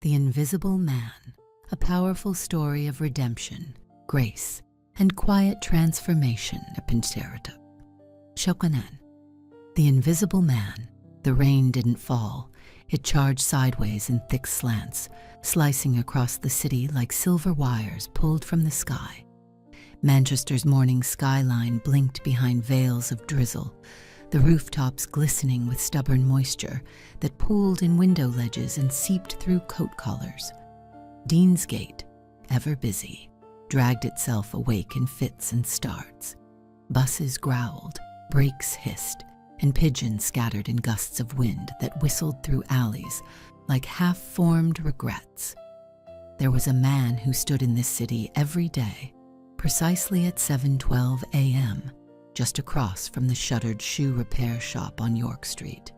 The Invisible Man, a powerful story of redemption, grace, and quiet transformation at Pinterest. Shokunen. The Invisible Man. The rain didn't fall. It charged sideways in thick slants, slicing across the city like silver wires pulled from the sky. Manchester's morning skyline blinked behind veils of drizzle, the rooftops glistening with stubborn moisture that pooled in window ledges and seeped through coat collars. Deansgate, ever busy, dragged itself awake in fits and starts. Buses growled, brakes hissed, and pigeons scattered in gusts of wind that whistled through alleys like half-formed regrets. There was a man who stood in this city every day, precisely at 7:12 a.m., just across from the shuttered shoe repair shop on York Street.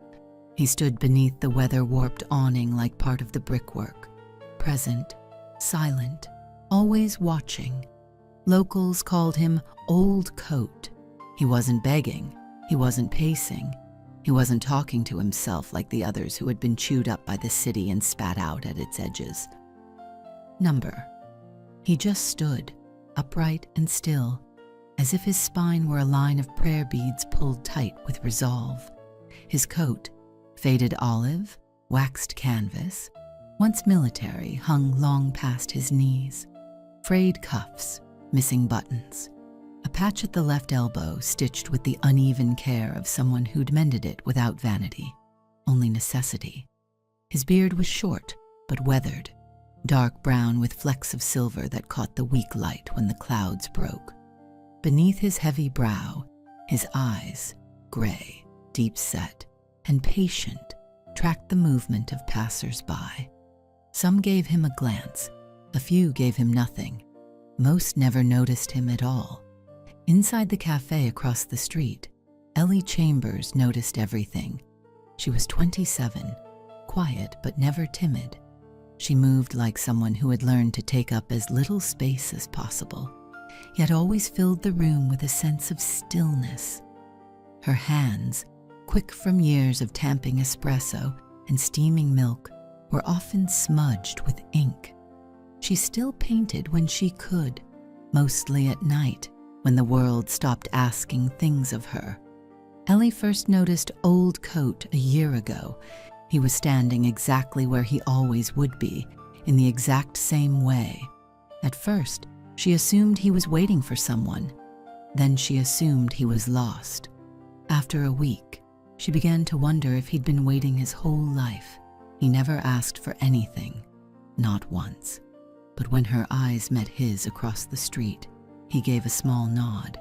He stood beneath the weather-warped awning like part of the brickwork, present, silent, always watching. Locals called him Old Coat. He wasn't begging, he wasn't pacing, he wasn't talking to himself like the others who had been chewed up by the city and spat out at its edges. Number. He just stood, upright and still, as if his spine were a line of prayer beads pulled tight with resolve. His coat, faded olive, waxed canvas, once military, hung long past his knees. Frayed cuffs, missing buttons. A patch at the left elbow stitched with the uneven care of someone who'd mended it without vanity, only necessity. His beard was short, but weathered, dark brown with flecks of silver that caught the weak light when the clouds broke. Beneath his heavy brow, his eyes, gray, deep-set, and patient, tracked the movement of passers-by. Some gave him a glance, a few gave him nothing. Most never noticed him at all. Inside the cafe across the street, Ellie Chambers noticed everything. She was 27, quiet but never timid. She moved like someone who had learned to take up as little space as possible, yet always filled the room with a sense of stillness. Her hands, quick from years of tamping espresso and steaming milk, were often smudged with ink. She still painted when she could, mostly at night, when the world stopped asking things of her. Ellie first noticed Old Coat a year ago. He was standing exactly where he always would be, in the exact same way. At first, she assumed he was waiting for someone. Then she assumed he was lost. After a week, she began to wonder if he'd been waiting his whole life. He never asked for anything, not once. But when her eyes met his across the street, he gave a small nod.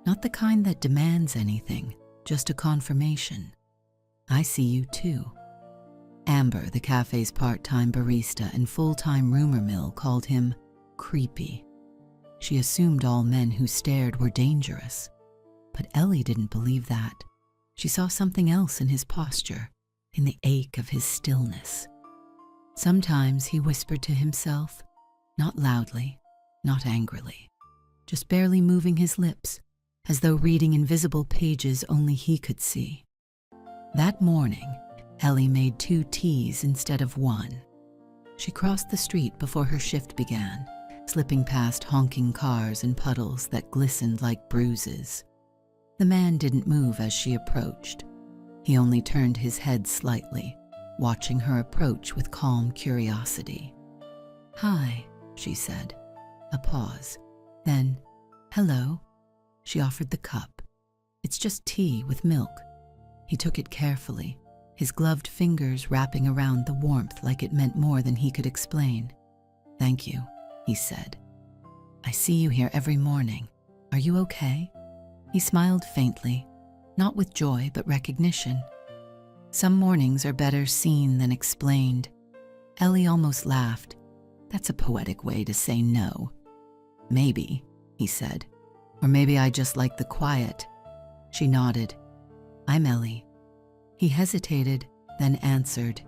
Not the kind that demands anything, just a confirmation. I see you too. Amber, the cafe's part-time barista and full-time rumor mill, called him creepy. She assumed all men who stared were dangerous. But Ellie didn't believe that. She saw something else in his posture, in the ache of his stillness. Sometimes he whispered to himself, not loudly, not angrily, just barely moving his lips, as though reading invisible pages only he could see. That morning, Ellie made 2 teas instead of 1. She crossed the street before her shift began, slipping past honking cars and puddles that glistened like bruises. The man didn't move as she approached. He only turned his head slightly, watching her approach with calm curiosity. "Hi," she said. A pause. Then, "Hello." She offered the cup. "It's just tea with milk." He took it carefully, his gloved fingers wrapping around the warmth like it meant more than he could explain. "Thank you," he said. "I see you here every morning. Are you okay?" He smiled faintly, not with joy but recognition. Some mornings are better seen than explained. Ellie almost laughed. That's a poetic way to say no. "Maybe," he said. "Or maybe I just like the quiet." She nodded. "I'm Ellie." He hesitated, then answered,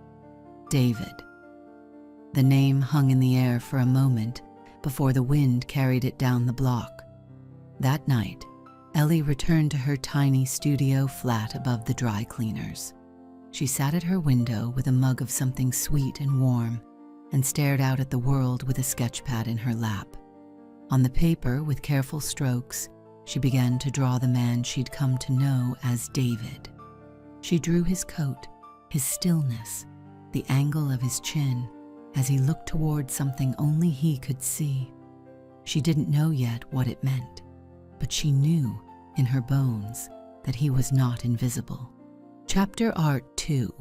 "David." The name hung in the air for a moment before the wind carried it down the block. That night, Ellie returned to her tiny studio flat above the dry cleaners. She sat at her window with a mug of something sweet and warm, and stared out at the world with a sketchpad in her lap. On the paper, with careful strokes, she began to draw the man she'd come to know as David. She drew his coat, his stillness, the angle of his chin, as he looked toward something only he could see. She didn't know yet what it meant, but she knew in her bones that he was not invisible. Chapter Art 2.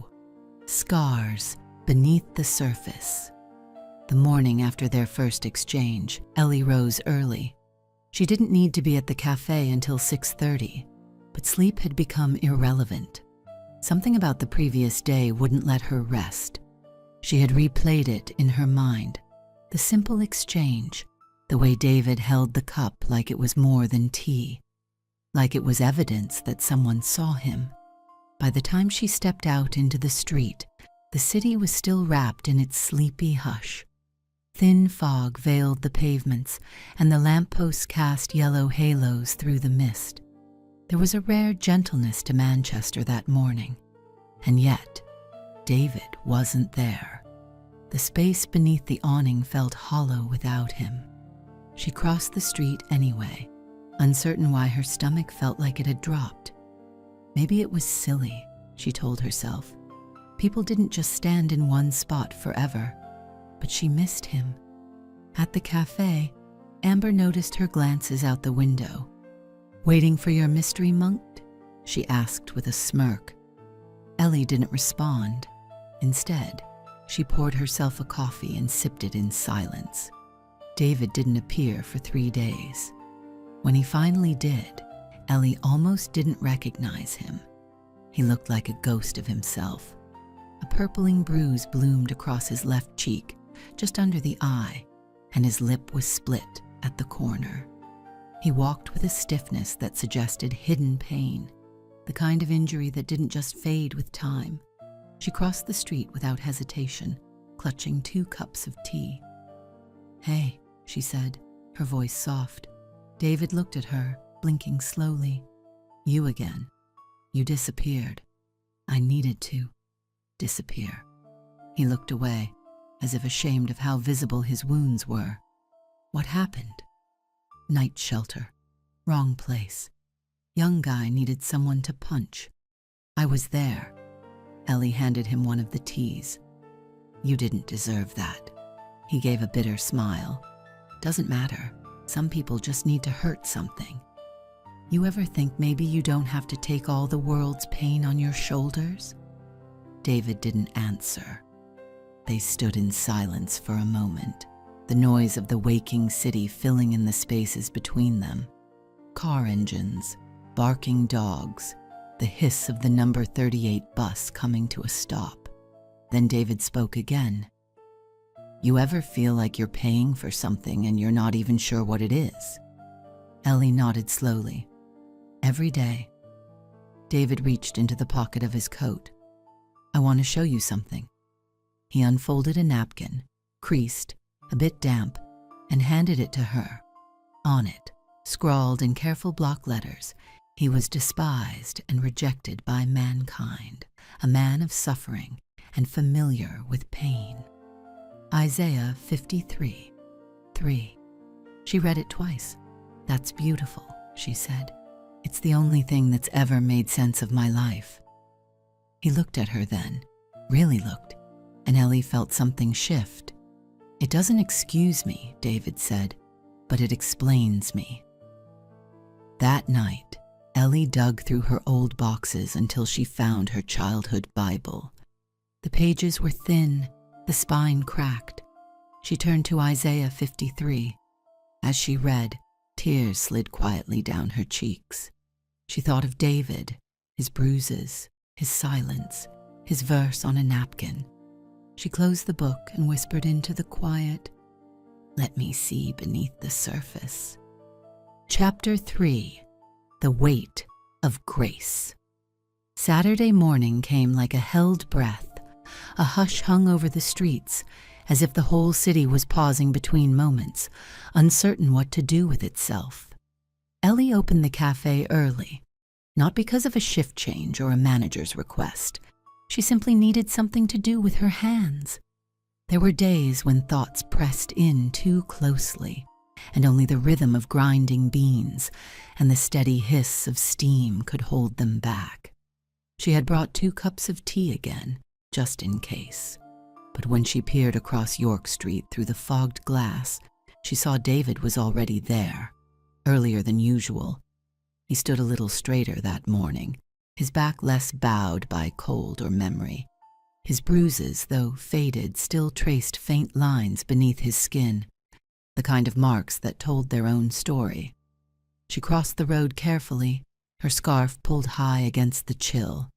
Scars Beneath the Surface. The morning after their first exchange, Ellie rose early. She didn't need to be at the cafe until 6:30, but sleep had become irrelevant. Something about the previous day wouldn't let her rest. She had replayed it in her mind, the simple exchange, the way David held the cup like it was more than tea, like it was evidence that someone saw him. By the time she stepped out into the street, the city was still wrapped in its sleepy hush. Thin fog veiled the pavements, and the lampposts cast yellow halos through the mist. There was a rare gentleness to Manchester that morning, and yet David wasn't there. The space beneath the awning felt hollow without him. She crossed the street anyway, uncertain why her stomach felt like it had dropped. Maybe it was silly, she told herself. People didn't just stand in one spot forever, but she missed him. At the cafe, Amber noticed her glances out the window. "Waiting for your mystery monk?" she asked with a smirk. Ellie didn't respond. Instead, she poured herself a coffee and sipped it in silence. David didn't appear for 3 days. When he finally did, Ellie almost didn't recognize him. He looked like a ghost of himself. A purpling bruise bloomed across his left cheek, just under the eye, and his lip was split at the corner. He walked with a stiffness that suggested hidden pain, the kind of injury that didn't just fade with time. She crossed the street without hesitation, clutching 2 cups of tea. "Hey," she said, her voice soft. David looked at her, blinking slowly. "You again. You disappeared. I needed to disappear." He looked away, as if ashamed of how visible his wounds were. "What happened?" "Night shelter. Wrong place. Young guy needed someone to punch. I was there." Ellie handed him one of the teas. "You didn't deserve that." He gave a bitter smile. "Doesn't matter. Some people just need to hurt something. You ever think maybe you don't have to take all the world's pain on your shoulders?" David didn't answer. They stood in silence for a moment, the noise of the waking city filling in the spaces between them. Car engines, barking dogs, the hiss of the number 38 bus coming to a stop. Then David spoke again. "You ever feel like you're paying for something and you're not even sure what it is?" Ellie nodded slowly. "Every day." David reached into the pocket of his coat. "I want to show you something." He unfolded a napkin, creased, a bit damp, and handed it to her. On it, scrawled in careful block letters, he was despised and rejected by mankind, a man of suffering and familiar with pain. Isaiah 53:3. She read it twice. "That's beautiful," she said. "It's the only thing that's ever made sense of my life." He looked at her then, really looked, and Ellie felt something shift. "It doesn't excuse me," David said, "but it explains me." That night, Ellie dug through her old boxes until she found her childhood Bible. The pages were thin, the spine cracked. She turned to Isaiah 53. As she read, tears slid quietly down her cheeks. She thought of David, his bruises, his silence, his verse on a napkin. She closed the book and whispered into the quiet, "Let me see beneath the surface." Chapter 3. The Weight of Grace. Saturday morning came like a held breath. A hush hung over the streets, as if the whole city was pausing between moments, uncertain what to do with itself. Ellie opened the cafe early, not because of a shift change or a manager's request. She simply needed something to do with her hands. There were days when thoughts pressed in too closely, and only the rhythm of grinding beans and the steady hiss of steam could hold them back. She had brought 2 cups of tea again, just in case. But when she peered across York Street through the fogged glass, she saw David was already there, earlier than usual. He stood a little straighter that morning, his back less bowed by cold or memory. His bruises, though faded, still traced faint lines beneath his skin, the kind of marks that told their own story. She crossed the road carefully, her scarf pulled high against the chill.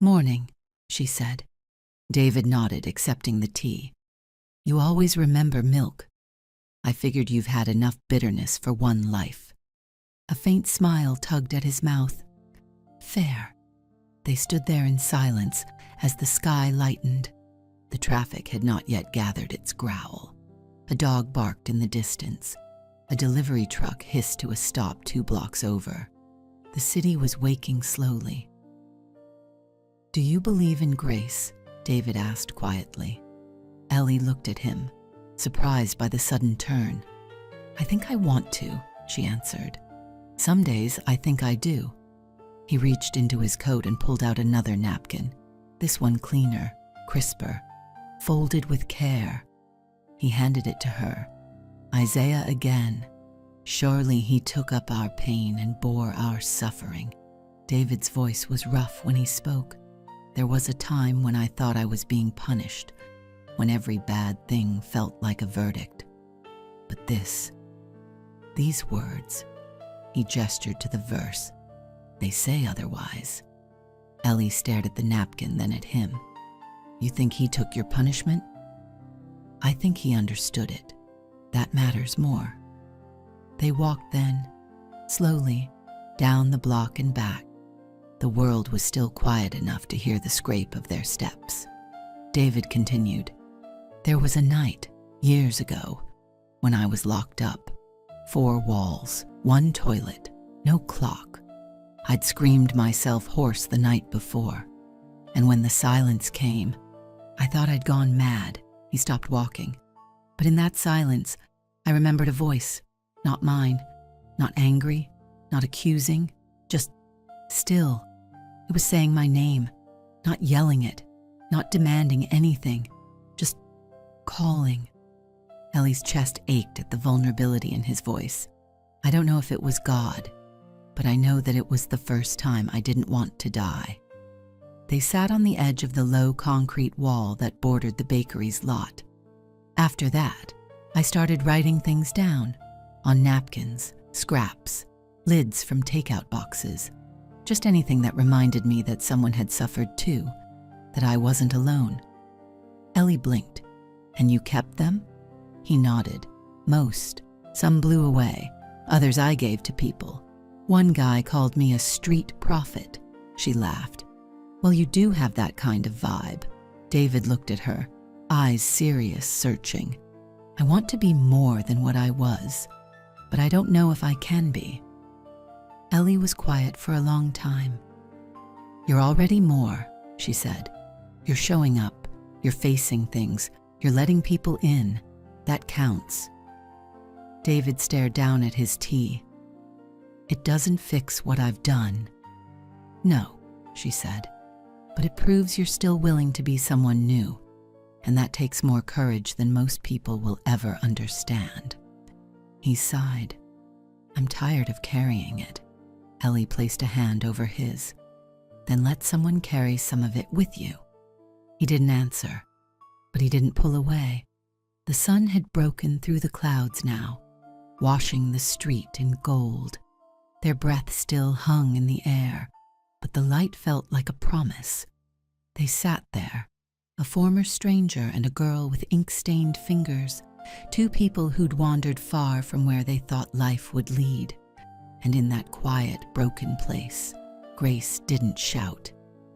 "Morning," she said. David nodded, accepting the tea. "You always remember milk. I figured you've had enough bitterness for one life." A faint smile tugged at his mouth. "Fair." They stood there in silence as the sky lightened. The traffic had not yet gathered its growl. A dog barked in the distance. A delivery truck hissed to a stop 2 blocks over. The city was waking slowly. "Do you believe in grace?" David asked quietly. Ellie looked at him, surprised by the sudden turn. "I think I want to," she answered. "Some days I think I do." He reached into his coat and pulled out another napkin, this one cleaner, crisper, folded with care. He handed it to her. "Isaiah again. Surely he took up our pain and bore our suffering." David's voice was rough when he spoke. "There was a time when I thought I was being punished, when every bad thing felt like a verdict. But these words," he gestured to the verse, "they say otherwise." Ellie stared at the napkin, then at him. "You think he took your punishment?" "I think he understood it. That matters more." They walked then, slowly, down the block and back. The world was still quiet enough to hear the scrape of their steps. David continued, "There was a night, years ago, when I was locked up. 4 walls, 1 toilet, no clock. I'd screamed myself hoarse the night before, and when the silence came, I thought I'd gone mad." He stopped walking. "But in that silence, I remembered a voice, not mine, not angry, not accusing, just still. It was saying my name, not yelling it, not demanding anything, just calling." Ellie's chest ached at the vulnerability in his voice. "I don't know if it was God, but I know that it was the first time I didn't want to die." They sat on the edge of the low concrete wall that bordered the bakery's lot. "After that, I started writing things down, on napkins, scraps, lids from takeout boxes, just anything that reminded me that someone had suffered too, that I wasn't alone." Ellie blinked. "And you kept them?" He nodded. "Most. Some blew away. Others I gave to people. One guy called me a street prophet." She laughed. "Well, you do have that kind of vibe." David looked at her, eyes serious, searching. "I want to be more than what I was, but I don't know if I can be." Ellie was quiet for a long time. "You're already more," she said. "You're showing up, you're facing things, you're letting people in. That counts." David stared down at his tea. "It doesn't fix what I've done." "No," she said, "but it proves you're still willing to be someone new, and that takes more courage than most people will ever understand." He sighed. "I'm tired of carrying it." Ellie placed a hand over his. "Then let someone carry some of it with you." He didn't answer, but he didn't pull away. The sun had broken through the clouds now, washing the street in gold. Their breath still hung in the air, but the light felt like a promise. They sat there, a former stranger and a girl with ink-stained fingers, 2 people who'd wandered far from where they thought life would lead. And in that quiet, broken place, Grace didn't shout.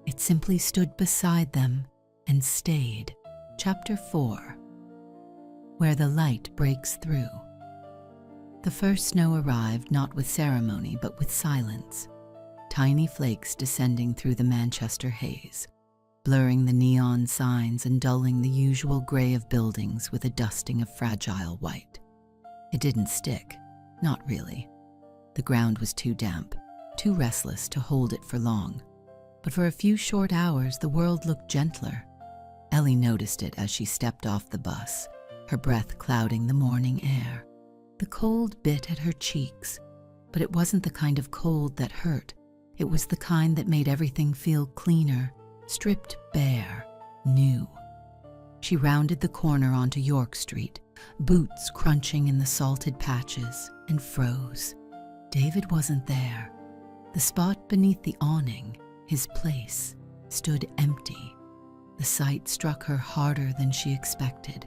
It simply stood beside them and stayed. Chapter 4. Where the light breaks through. The first snow arrived not with ceremony but with silence, tiny flakes descending through the Manchester haze. blurring the neon signs and dulling the usual gray of buildings with a dusting of fragile white. It didn't stick, not really. The ground was too damp, too restless to hold it for long. But for a few short hours, the world looked gentler. Ellie noticed it as she stepped off the bus, her breath clouding the morning air. The cold bit at her cheeks, but it wasn't the kind of cold that hurt. It was the kind that made everything feel cleaner, stripped bare, new. She rounded the corner onto York Street, boots crunching in the salted patches, and froze. David wasn't there. The spot beneath the awning, his place, stood empty. The sight struck her harder than she expected.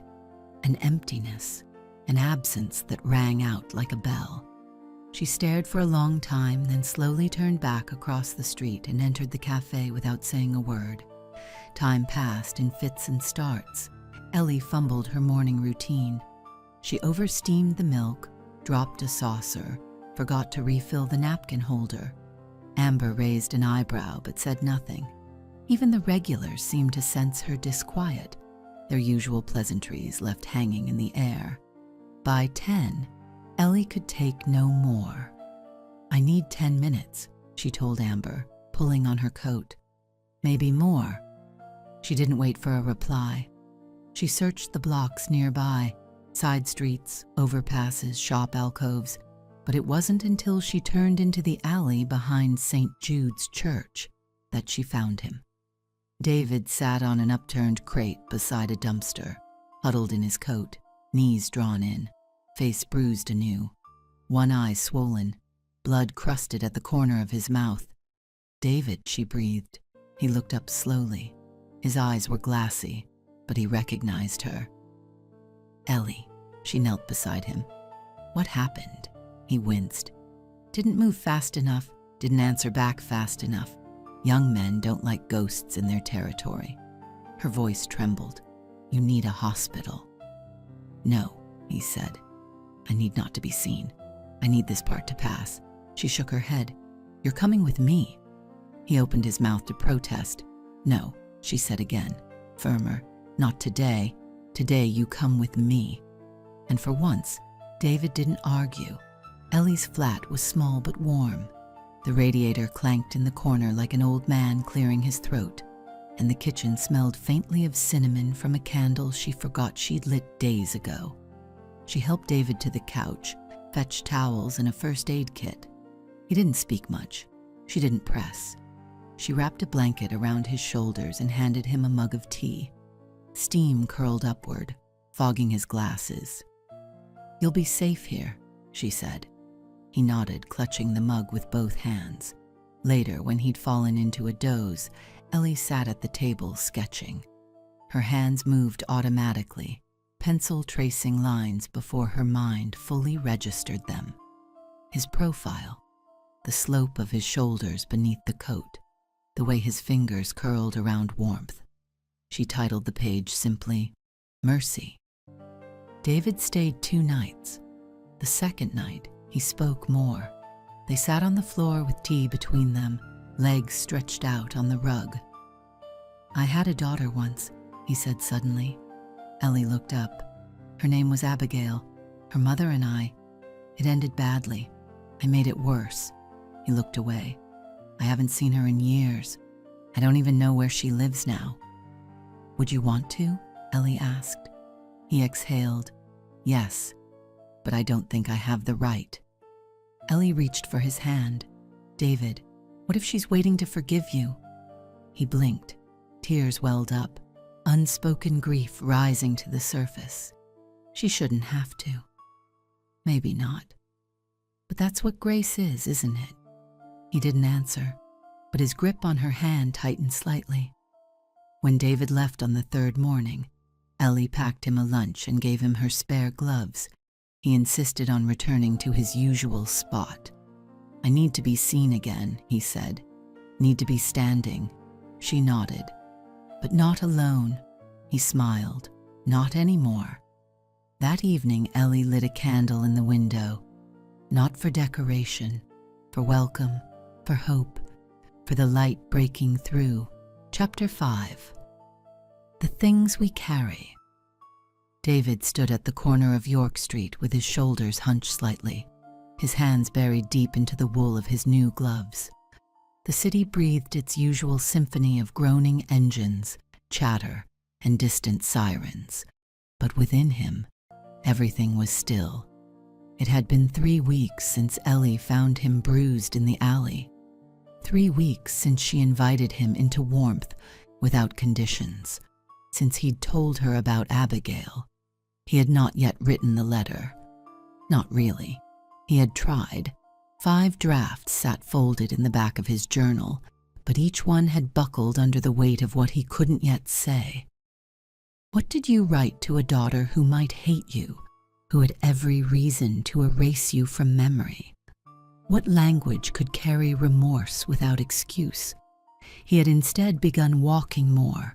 An emptiness, an absence that rang out like a bell. She stared for a long time, then slowly turned back across the street and entered the cafe without saying a word. Time passed in fits and starts. Ellie fumbled her morning routine. She oversteamed the milk, dropped a saucer, forgot to refill the napkin holder. Amber raised an eyebrow but said nothing. Even the regulars seemed to sense her disquiet, their usual pleasantries left hanging in the air. By 10, Ellie could take no more. "I need 10 minutes," she told Amber, pulling on her coat. "Maybe more." She didn't wait for a reply. She searched the blocks nearby, side streets, overpasses, shop alcoves, but it wasn't until she turned into the alley behind St. Jude's Church that she found him. David sat on an upturned crate beside a dumpster, huddled in his coat, knees drawn in, face bruised anew, one eye swollen, blood crusted at the corner of his mouth. "David," she breathed. He looked up slowly. His eyes were glassy, but he recognized her. "Ellie." She knelt beside him. "What happened?" He winced. "Didn't move fast enough, didn't answer back fast enough. Young men don't like ghosts in their territory." Her voice trembled. "You need a hospital." "No," he said. "I need not to be seen. I need this part to pass." She shook her head. "You're coming with me." He opened his mouth to protest. "No," she said again, firmer. "Not today. Today you come with me." And for once, David didn't argue. Ellie's flat was small but warm. The radiator clanked in the corner like an old man clearing his throat, and the kitchen smelled faintly of cinnamon from a candle she forgot she'd lit days ago. She helped David to the couch, fetched towels and a first aid kit. He didn't speak much. She didn't press. She wrapped a blanket around his shoulders and handed him a mug of tea. Steam curled upward, fogging his glasses. "You'll be safe here," she said. He nodded, clutching the mug with both hands. Later, when he'd fallen into a doze, Ellie sat at the table sketching. Her hands moved automatically, pencil tracing lines before her mind fully registered them. His profile, the slope of his shoulders beneath the coat, the way his fingers curled around warmth. She titled the page simply, "Mercy." David stayed 2 nights. The second night, he spoke more. They sat on the floor with tea between them, legs stretched out on the rug. "I had a daughter once," he said suddenly. Ellie looked up. "Her name was Abigail. Her mother and it ended badly. I made it worse." He looked away. "I haven't seen her in years. I don't even know where she lives now." "Would you want to?" Ellie asked. He exhaled. "Yes, but I don't think I have the right." Ellie reached for his hand. "David, what if she's waiting to forgive you?" He blinked. Tears welled up, unspoken grief rising to the surface. "She shouldn't have to." "Maybe not. But that's what grace is, isn't it?" He didn't answer, but his grip on her hand tightened slightly. When David left on the 3rd morning, Ellie packed him a lunch and gave him her spare gloves. He insisted on returning to his usual spot. "I need to be seen again," he said. "Need to be standing." She nodded. "But not alone." He smiled. "Not anymore." That evening, Ellie lit a candle in the window. Not for decoration, for welcome, for hope, for the light breaking through. Chapter 5. The Things We Carry. David stood at the corner of York Street with his shoulders hunched slightly, his hands buried deep into the wool of his new gloves. The city breathed its usual symphony of groaning engines, chatter, and distant sirens. But within him, everything was still. It had been 3 weeks since Ellie found him bruised in the alley. 3 weeks since she invited him into warmth without conditions, since he'd told her about Abigail. He had not yet written the letter. Not really. He had tried. 5 drafts sat folded in the back of his journal, but each one had buckled under the weight of what he couldn't yet say. What did you write to a daughter who might hate you, who had every reason to erase you from memory? What language could carry remorse without excuse? He had instead begun walking more,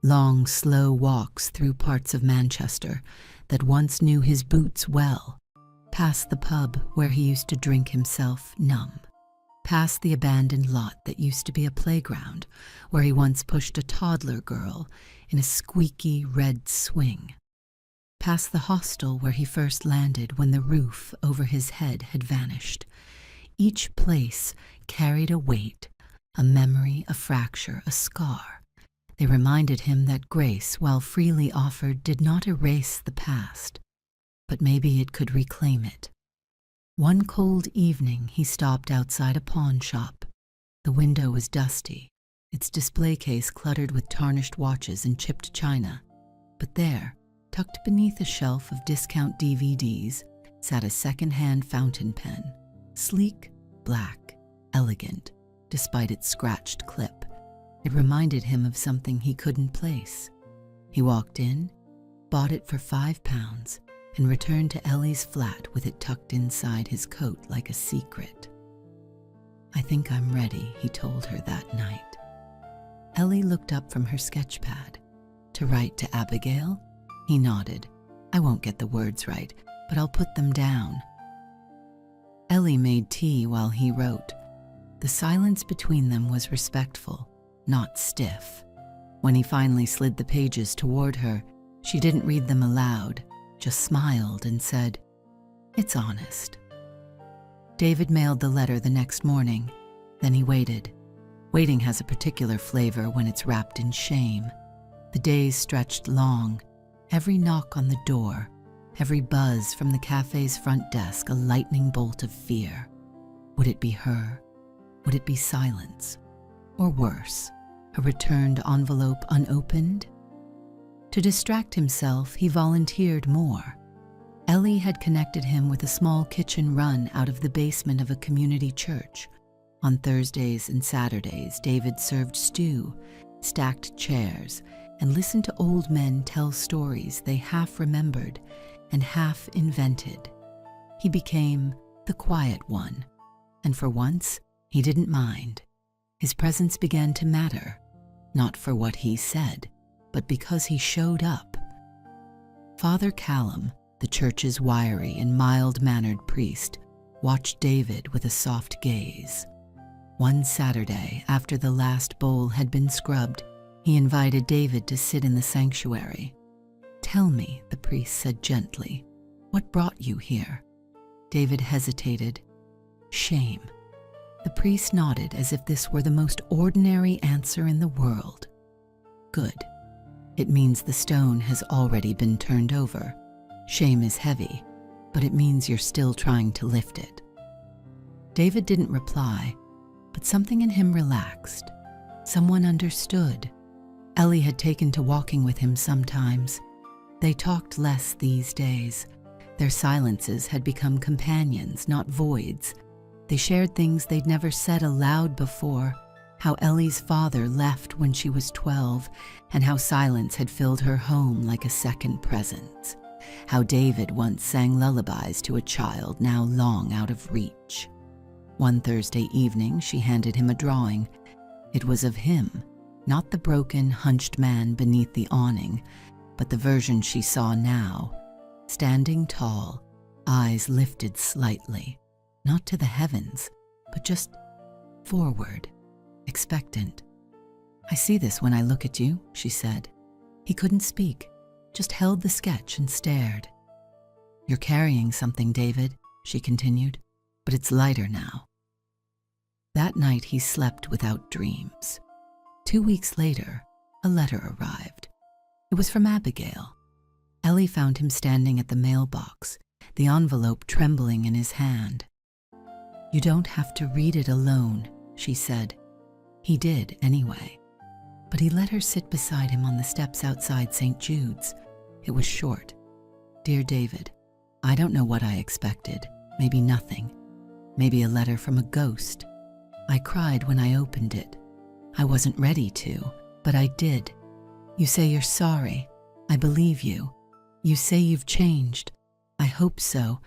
long, slow walks through parts of Manchester that once knew his boots well, past the pub where he used to drink himself numb, past the abandoned lot that used to be a playground where he once pushed a toddler girl in a squeaky red swing, past the hostel where he first landed when the roof over his head had vanished. Each place carried a weight, a memory, a fracture, a scar. They reminded him that grace, while freely offered, did not erase the past, but maybe it could reclaim it. One cold evening, he stopped outside a pawn shop. The window was dusty, its display case cluttered with tarnished watches and chipped china. But there, tucked beneath a shelf of discount DVDs, sat a second-hand fountain pen, sleek, black, elegant, despite its scratched clip. It reminded him of something he couldn't place. He walked in, bought it for £5, and returned to Ellie's flat with it tucked inside his coat like a secret. "I think I'm ready," he told her that night. Ellie looked up from her sketchpad. "To write to Abigail?" He nodded. "I won't get the words right, but I'll put them down." Ellie made tea while he wrote. The silence between them was respectful, not stiff. When he finally slid the pages toward her, she didn't read them aloud, just smiled and said, "It's honest." David mailed the letter the next morning. Then he waited. Waiting has a particular flavor when it's wrapped in shame. The days stretched long, every knock on the door, every buzz from the cafe's front desk a lightning bolt of fear. Would it be her? Would it be silence? Or worse, a returned envelope unopened? To distract himself, he volunteered more. Ellie had connected him with a small kitchen run out of the basement of a community church. On Thursdays and Saturdays, David served stew, stacked chairs, and listened to old men tell stories they half remembered and half invented. He became the quiet one, and for once, he didn't mind. His presence began to matter, not for what he said, but because he showed up. Father Callum, the church's wiry and mild-mannered priest, watched David with a soft gaze. One Saturday, after the last bowl had been scrubbed, he invited David to sit in the sanctuary. "Tell me," the priest said gently, "what brought you here?" David hesitated. "Shame." The priest nodded as if this were the most ordinary answer in the world. "Good. It means the stone has already been turned over. Shame is heavy, but it means you're still trying to lift it." David didn't reply, but something in him relaxed. Someone understood. Ellie had taken to walking with him sometimes. They talked less these days. Their silences had become companions, not voids. They shared things they'd never said aloud before, how Ellie's father left when she was 12, and how silence had filled her home like a second presence. How David once sang lullabies to a child now long out of reach. One Thursday evening, she handed him a drawing. It was of him, not the broken, hunched man beneath the awning, but the version she saw now, standing tall, eyes lifted slightly, not to the heavens, but just forward, expectant. "I see this when I look at you," she said. He couldn't speak, just held the sketch and stared. "You're carrying something, David," she continued, "but it's lighter now." That night he slept without dreams. 2 weeks later, a letter arrived. It was from Abigail. Ellie found him standing at the mailbox, the envelope trembling in his hand. "You don't have to read it alone," she said. He did anyway. But he let her sit beside him on the steps outside St. Jude's. It was short. "Dear David, I don't know what I expected. Maybe nothing. Maybe a letter from a ghost. I cried when I opened it. I wasn't ready to, but I did. You say you're sorry. I believe you. You say you've changed. I hope so.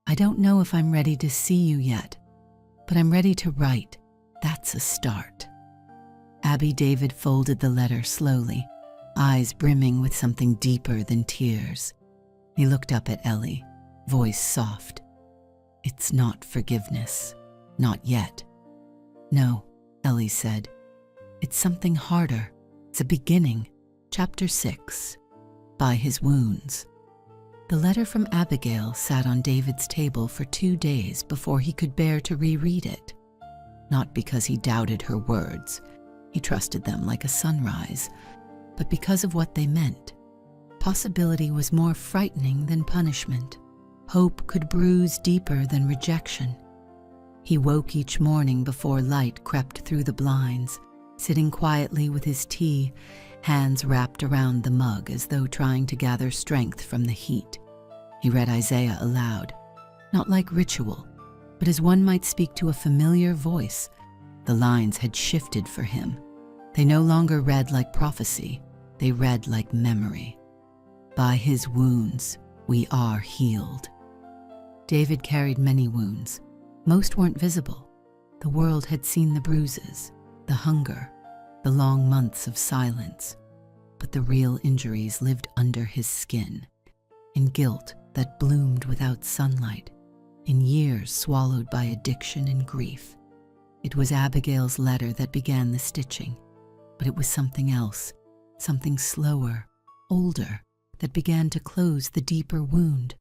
I don't know if I'm ready to see you yet, but I'm ready to write. That's a start." Abby David folded the letter slowly, eyes brimming with something deeper than tears. He looked up at Ellie, voice soft. "It's not forgiveness. Not yet." "No," Ellie said. "It's something harder. It's a beginning. Chapter 6. By his wounds." The letter from Abigail sat on David's table for 2 days before he could bear to reread it. Not because he doubted her words. He trusted them like a sunrise, but because of what they meant. Possibility was more frightening than punishment. Hope could bruise deeper than rejection. He woke each morning before light crept through the blinds, sitting quietly with his tea, hands wrapped around the mug as though trying to gather strength from the heat. He read Isaiah aloud, not like ritual, but as one might speak to a familiar voice. The lines had shifted for him. They no longer read like prophecy. They read like memory. By his wounds, we are healed. David carried many wounds. Most weren't visible. The world had seen the bruises, the hunger, the long months of silence. But the real injuries lived under his skin, in guilt that bloomed without sunlight, in years swallowed by addiction and grief. It was Abigail's letter that began the stitching, but it was something else, something slower, older, that began to close the deeper wound.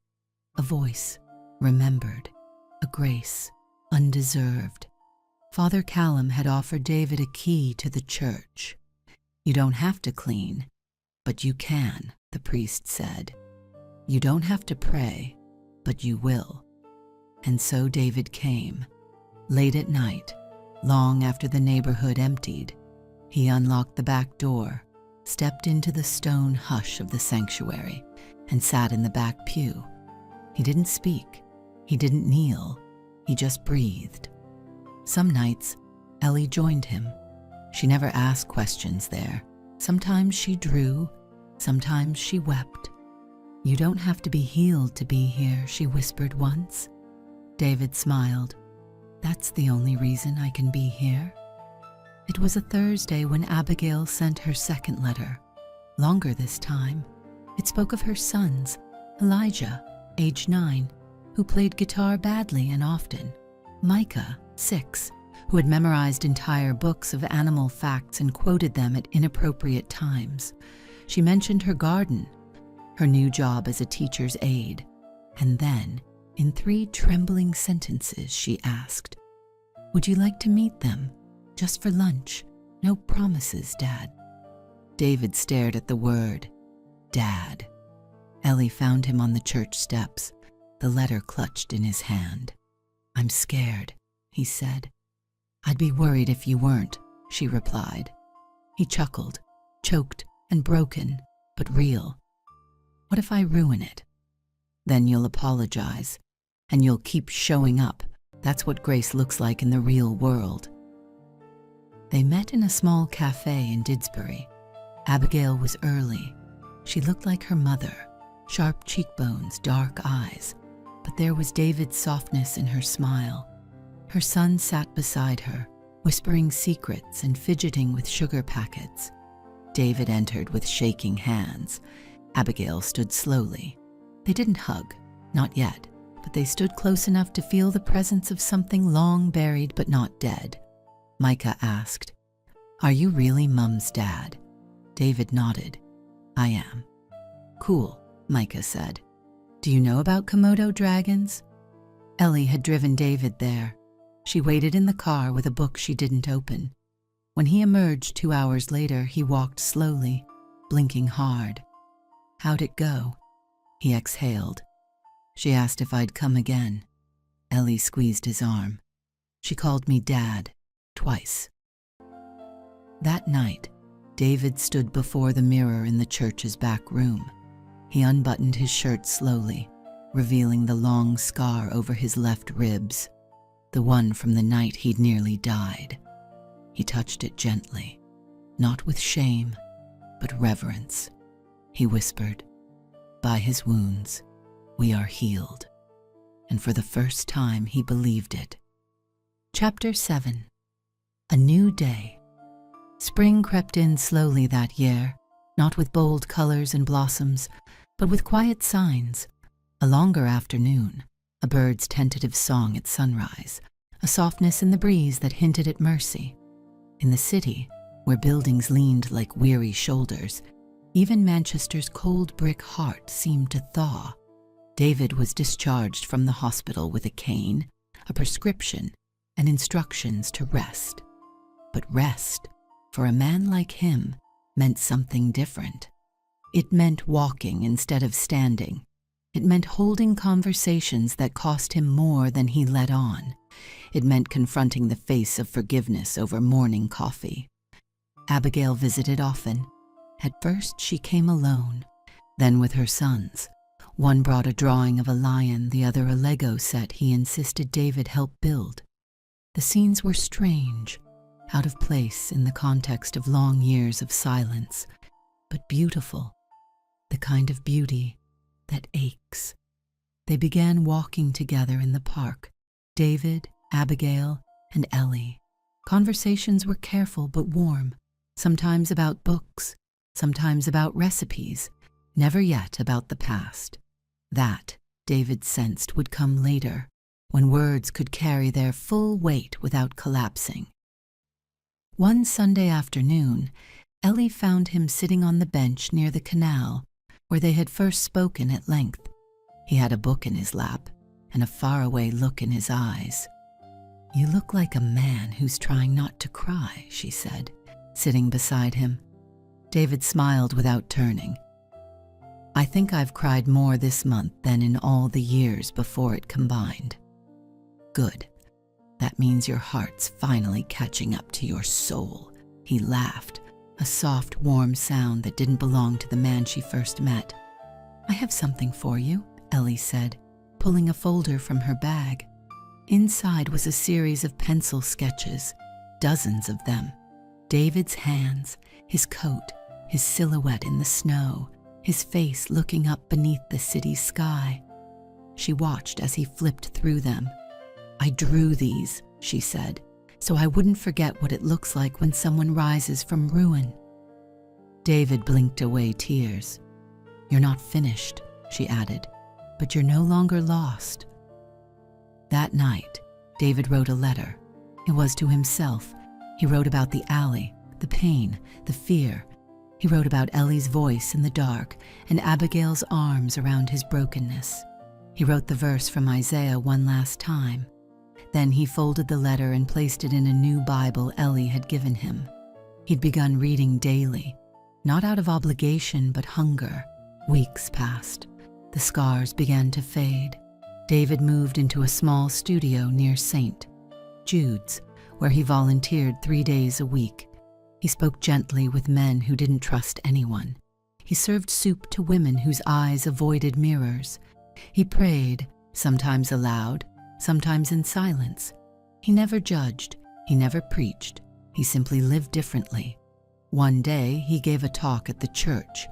A voice, remembered, a grace, undeserved. Father Callum had offered David a key to the church. "You don't have to clean, but you can," the priest said. "You don't have to pray, but you will." And so David came. Late at night, long after the neighborhood emptied, he unlocked the back door, stepped into the stone hush of the sanctuary, and sat in the back pew. He didn't speak. He didn't kneel. He just breathed. Some nights, Ellie joined him. She never asked questions there. Sometimes she drew, sometimes she wept. "You don't have to be healed to be here," she whispered once. David smiled. "That's the only reason I can be here." It was a Thursday when Abigail sent her second letter, longer this time. It spoke of her sons, Elijah, age 9, who played guitar badly and often, Micah, 6, who had memorized entire books of animal facts and quoted them at inappropriate times. She mentioned her garden, her new job as a teacher's aide, and then, in 3 trembling sentences, she asked, "Would you like to meet them? Just for lunch. No promises, Dad." David stared at the word, Dad. Ellie found him on the church steps, the letter clutched in his hand. "I'm scared," he said. "I'd be worried if you weren't," she replied. He chuckled, choked and broken, but real. "What if I ruin it?" "Then you'll apologize, and you'll keep showing up. That's what grace looks like in the real world." They met in a small cafe in Didsbury. Abigail was early. She looked like her mother, sharp cheekbones, dark eyes, but there was David's softness in her smile. Her son sat beside her, whispering secrets and fidgeting with sugar packets. David entered with shaking hands. Abigail stood slowly. They didn't hug, not yet, but they stood close enough to feel the presence of something long buried but not dead. Micah asked, "Are you really Mum's dad?" David nodded. "I am." "Cool," Micah said. "Do you know about Komodo dragons?" Ellie had driven David there. She waited in the car with a book she didn't open. When he emerged 2 hours later, he walked slowly, blinking hard. "How'd it go?" He exhaled. "She asked if I'd come again." Ellie squeezed his arm. "She called me Dad, twice." That night, David stood before the mirror in the church's back room. He unbuttoned his shirt slowly, revealing the long scar over his left ribs, the one from the night he'd nearly died. He touched it gently, not with shame, but reverence. He whispered, "By his wounds, we are healed." And for the first time, he believed it. Chapter 7. A New Day. Spring crept in slowly that year, not with bold colors and blossoms, but with quiet signs. A longer afternoon, a bird's tentative song at sunrise, a softness in the breeze that hinted at mercy. In the city, where buildings leaned like weary shoulders, even Manchester's cold brick heart seemed to thaw. David was discharged from the hospital with a cane, a prescription, and instructions to rest. But rest, for a man like him, meant something different. It meant walking instead of standing. It meant holding conversations that cost him more than he let on. It meant confronting the face of forgiveness over morning coffee. Abigail visited often. At first, she came alone, then with her sons. One brought a drawing of a lion, the other a Lego set he insisted David help build. The scenes were strange, out of place in the context of long years of silence, but beautiful, the kind of beauty that aches. They began walking together in the park, David, Abigail, and Ellie. Conversations were careful but warm, sometimes about books, sometimes about recipes, never yet about the past. That, David sensed, would come later, when words could carry their full weight without collapsing. One Sunday afternoon, Ellie found him sitting on the bench near the canal, where they had first spoken at length. He had a book in his lap and a faraway look in his eyes. "You look like a man who's trying not to cry," she said, sitting beside him. David smiled without turning. "I think I've cried more this month than in all the years before it combined." "Good. That means your heart's finally catching up to your soul." He laughed, a soft, warm sound that didn't belong to the man she first met. "I have something for you," Ellie said, pulling a folder from her bag. Inside was a series of pencil sketches, dozens of them. David's hands, his coat, his silhouette in the snow, his face looking up beneath the city's sky. She watched as he flipped through them. "I drew these," she said, "so I wouldn't forget what it looks like when someone rises from ruin." David blinked away tears. "You're not finished," she added, "but you're no longer lost." That night, David wrote a letter. It was to himself. He wrote about the alley, the pain, the fear. He wrote about Ellie's voice in the dark and Abigail's arms around his brokenness. He wrote the verse from Isaiah one last time. Then he folded the letter and placed it in a new Bible Ellie had given him. He'd begun reading daily, not out of obligation but hunger. Weeks passed. The scars began to fade. David moved into a small studio near St. Jude's, where he volunteered 3 days a week. He spoke gently with men who didn't trust anyone. He served soup to women whose eyes avoided mirrors. He prayed, sometimes aloud, sometimes in silence. He never judged. He never preached. He simply lived differently. One day, he gave a talk at the church.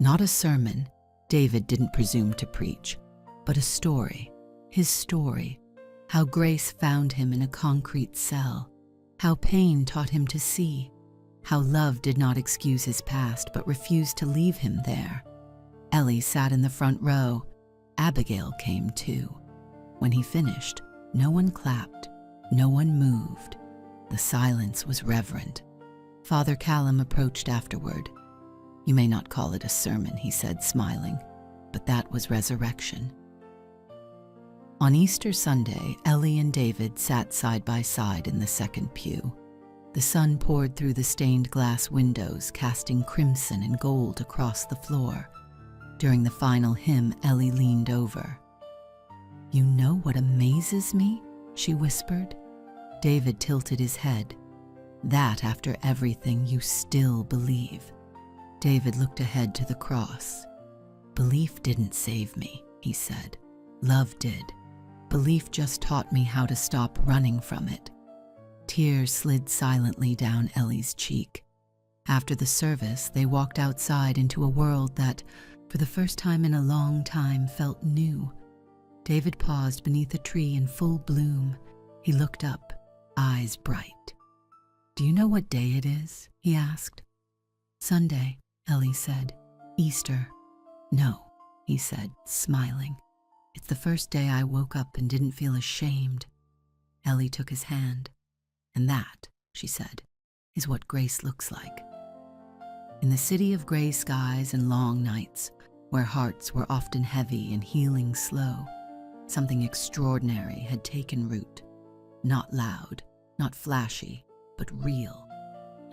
Not a sermon. David didn't presume to preach, but a story. His story. How grace found him in a concrete cell. How pain taught him to see. How love did not excuse his past, but refused to leave him there. Ellie sat in the front row. Abigail came too. When he finished, no one clapped. No one moved. The silence was reverent. Father Callum approached afterward. "You may not call it a sermon," he said, smiling, "but that was resurrection." On Easter Sunday, Ellie and David sat side by side in the second pew. The sun poured through the stained glass windows, casting crimson and gold across the floor. During the final hymn, Ellie leaned over. "You know what amazes me?" she whispered. David tilted his head. "That after everything, you still believe." David looked ahead to the cross. "Belief didn't save me," he said. "Love did. Belief just taught me how to stop running from it." Tears slid silently down Ellie's cheek. After the service, they walked outside into a world that, for the first time in a long time, felt new. David paused beneath a tree in full bloom. He looked up, eyes bright. "Do you know what day it is?" he asked. "Sunday," Ellie said. "Easter." "No," he said, smiling. "It's the first day I woke up and didn't feel ashamed." Ellie took his hand. "And that," she said, "is what grace looks like." In the city of gray skies and long nights, where hearts were often heavy and healing slow, something extraordinary had taken root. Not loud, not flashy, but real.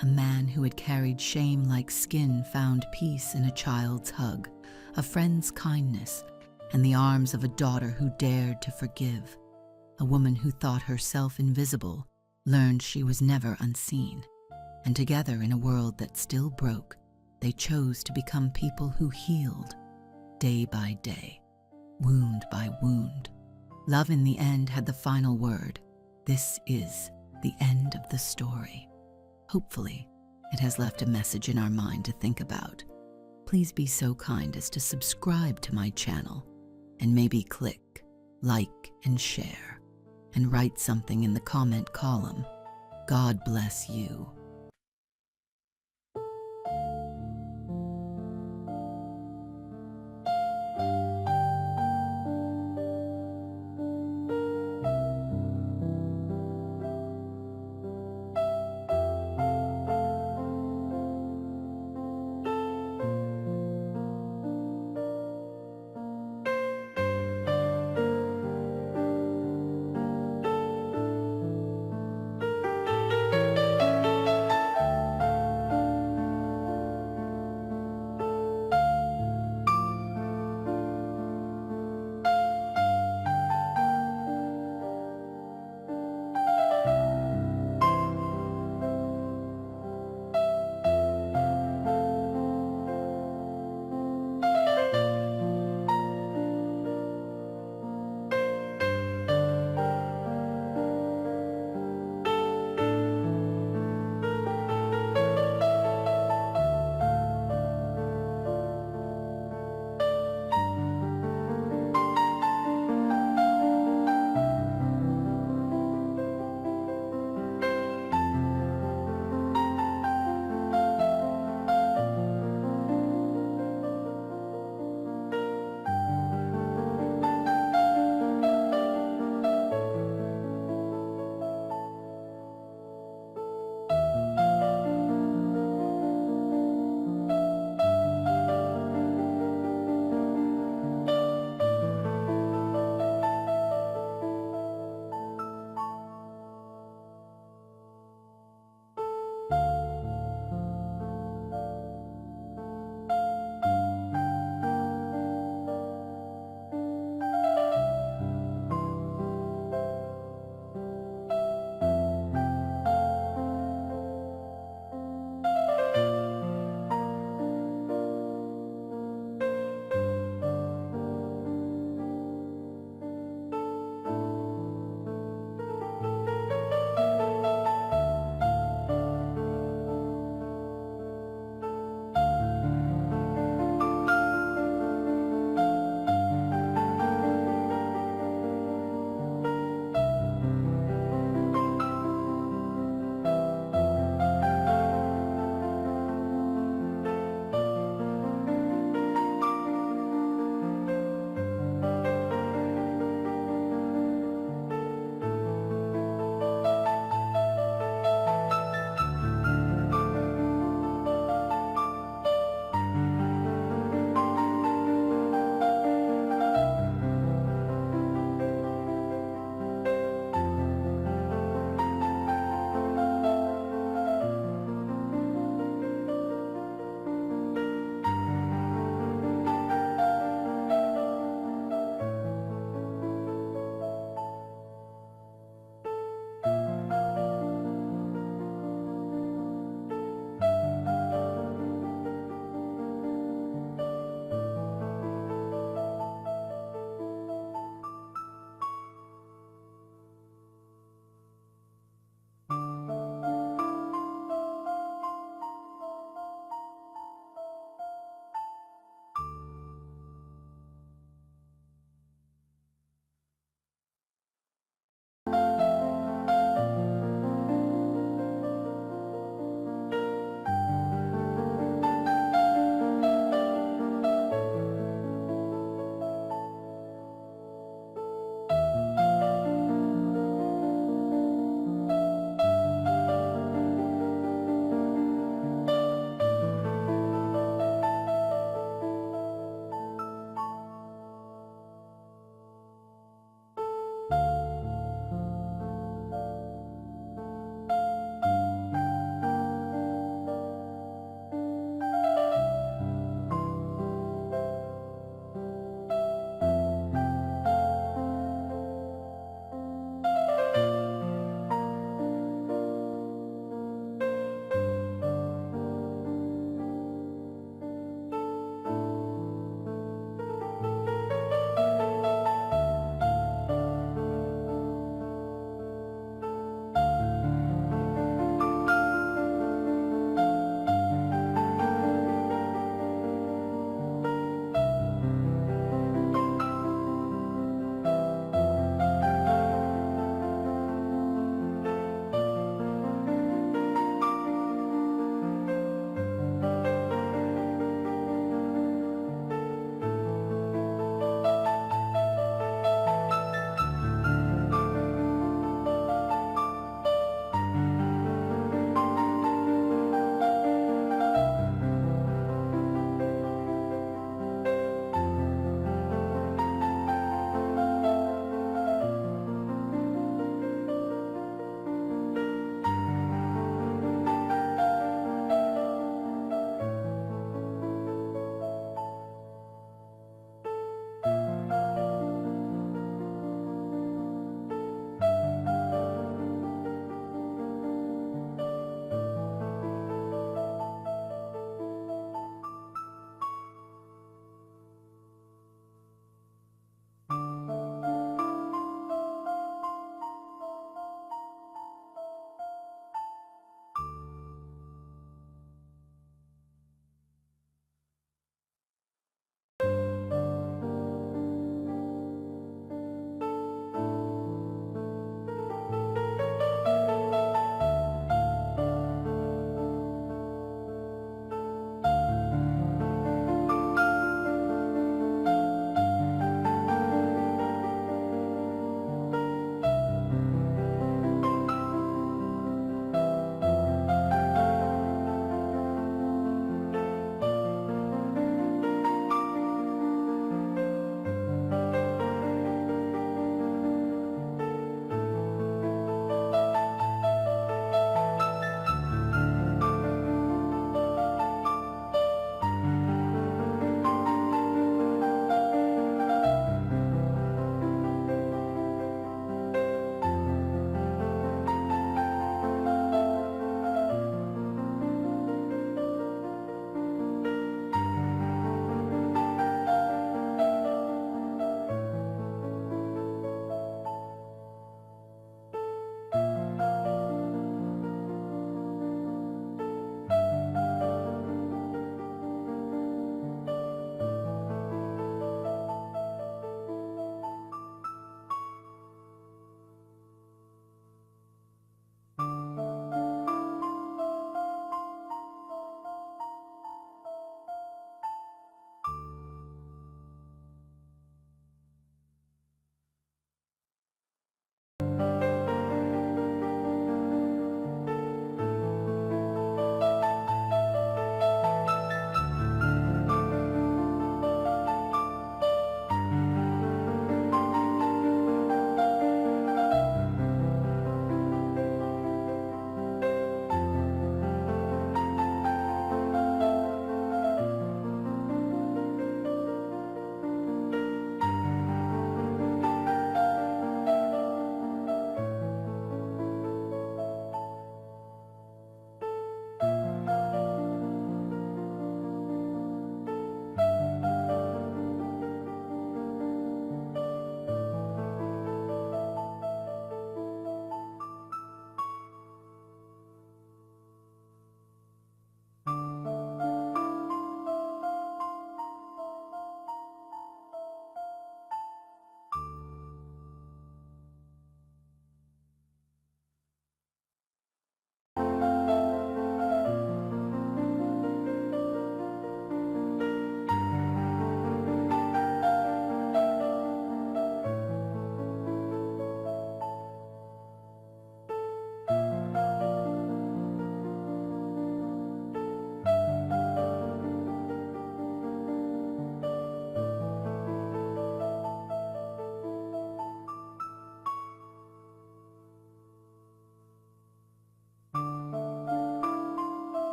A man who had carried shame like skin found peace in a child's hug, a friend's kindness, and the arms of a daughter who dared to forgive. A woman who thought herself invisible learned she was never unseen. And together in a world that still broke, they chose to become people who healed, day by day, wound by wound. Love in the end had the final word. This is the end of the story. Hopefully, it has left a message in our mind to think about. Please be so kind as to subscribe to my channel, and maybe click, like, and share, and write something in the comment column. God bless you.